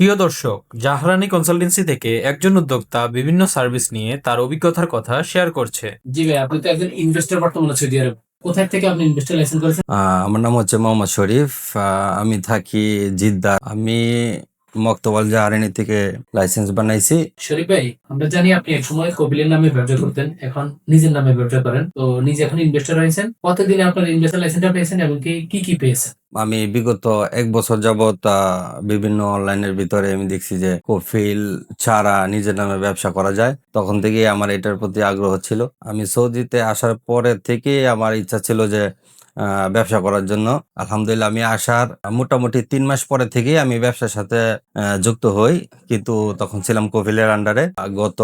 প্রিয় দর্শক, জাহরানি কনসালটেন্সি থেকে একজন উদ্যোক্তা বিভিন্ন সার্ভিস নিয়ে তার অভিজ্ঞতার কথা শেয়ার করছে। জি ভাই, আপনি তো একজন ইনভেস্টর বর্তমানে সৌদি আরব। কোথায় থেকে আপনি ইনভেস্টর লাইসেন্স করেছেন? আমার নাম হচ্ছে মোহাম্মদ শরীফ। আমি থাকি জিদ্দা। আমি মক্তবাল জাহারানি থেকে লাইসেন্স বানাইছি। শরীফ ভাই, আমরা জানি আপনি এক সময় কপিলের নামে ব্যবসা করতেন, এখন নিজের নামে ব্যবসা করেন। তো নিজে এখন ইনভেস্টর হয়েছেন, কতদিনে আপনার ইনভেস্টর লাইসেন্সটা পেয়েছেন এবং কি কি পেয়েছেন? আমি বিগত 1 বছর যাবত বিভিন্ন অনলাইনের ভিতরে আমি দেখছি যে কফিল ছাড়া নিজের নামে ব্যবসা করা যায়। তখন থেকেই আমার এটার প্রতি আগ্রহ ছিল। আমি সৌদিতে আসার পরে থেকেই আমার ইচ্ছা ছিল যে ব্যবসা করার জন্য। আলহামদুলিল্লাহ, আমি আসার মোটামুটি 3 মাস পরে থেকেই আমি ব্যবসার সাথে যুক্ত হই, কিন্তু তখন ছিলাম কফিলের আন্ডারে। গত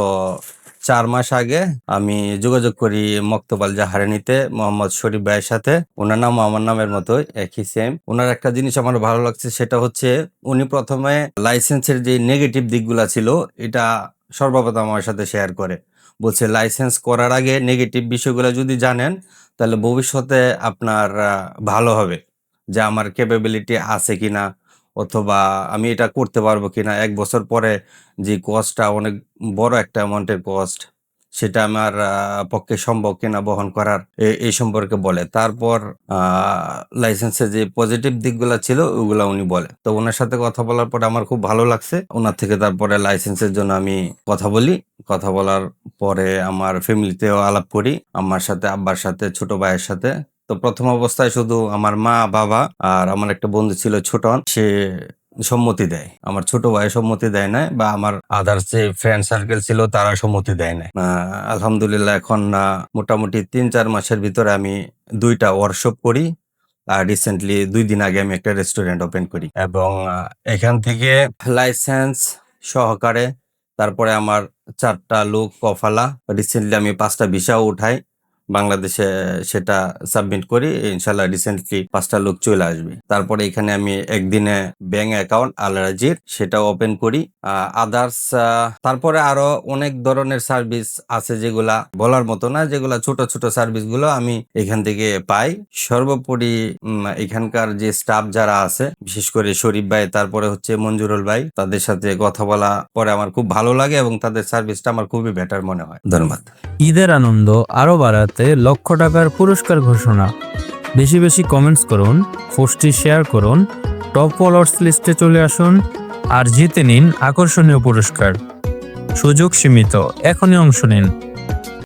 4 মাস আগে আমি যোগাযোগ করি মক্তবাল জাহারানিতে মোহাম্মদ শরীফ ভাইয়ের সাথে। ওনার নাম আমার নামের মতোই, একই সেম। ওনার একটা জিনিস আমার ভালো লাগছে, সেটা হচ্ছে উনি প্রথমে লাইসেন্সের যে নেগেটিভ দিকগুলা ছিল এটা সর্বপ্রথম আমার সাথে শেয়ার করে। বলছে লাইসেন্স করার আগে নেগেটিভ বিষয়গুলো যদি জানেন তাহলে ভবিষ্যতে আপনার ভালো হবে, যে আমার ক্যাপাবিলিটি আছে কিনা, অথবা আমি এটা করতে পারবো কিনা। 1 বছর পরে যে কস্টটা অনেক বড় একটা অ্যামাউন্টের কস্ট, সেটা আমার পক্ষে সম্ভব কিনা বহন করার, এই সম্পর্কে বলে। তারপর লাইসেন্সের যে পজিটিভ দিকগুলো ছিল ওগুলা উনি বলে। তো ওনার সাথে কথা বলার পরে আমার খুব ভালো লাগছে। ওনার থেকে তারপরে লাইসেন্সের জন্য আমি কথা বলি। কথা বলার পরে আমার ফ্যামিলিতেও আলাপ করি, আমার সাথে, আব্বার সাথে, ছোট ভাইয়ের সাথে। তো প্রথম অবস্থায় শুধু আমার মা, বাবা আর আমার একটা বন্ধু ছিল ছোটন, সে সম্মতি দেয়। আমার ছোট ভাই সম্মতি দেয় না, বা আমার আদার্স যে ফ্রেন্ড সার্কেল ছিল তারা সম্মতি দেয় না। আলহামদুলিল্লাহ, এখন মোটামুটি 3-4 মাসের ভিতরে আমি 2টা ওয়ার্কশপ করি। আর রিসেন্টলি 2 দিন আগে আমি একটা রেস্টুরেন্ট ওপেন করি, এবং এখান থেকে লাইসেন্স সহকারে তারপরে আমার 4টা লোক কফালা। রিসেন্টলি আমি 5টা ভিসাও উঠাই বাংলাদেশে, সেটা সাবমিট করি। ইনশাল্লাহ রিসেন্টলি 5টা লোক চলে আসবে। তারপরে এখানে আমি একদিনে ব্যাংক অ্যাকাউন্ট আল-রাজির সেটাও ওপেন করি। আদার্স তারপরে আরো অনেক ধরনের সার্ভিস আছে যেগুলা বলার মতো না, যেগুলা ছোট ছোট সার্ভিস গুলো আমি এখান থেকে পাই। সর্বোপরি এখানকার যে স্টাফ যারা আছে, বিশেষ করে শরীফ ভাই, তারপরে হচ্ছে মঞ্জুরুল ভাই, তাদের সাথে কথা বলা পরে আমার খুব ভালো লাগে এবং তাদের সার্ভিসটা আমার খুবই বেটার মনে হয়। ধন্যবাদ। ঈদের আনন্দ আরো বাড়াতে লক্ষ টাকার পুরস্কার ঘোষণা। বেশি বেশি কমেন্টস করুন, পোস্টটি শেয়ার করুন, টপ ফলোয়ার্স লিস্টে চলে আসুন আর জিতে নিন আকর্ষণীয় পুরস্কার। সুযোগ সীমিত, এখনই অংশ নিন।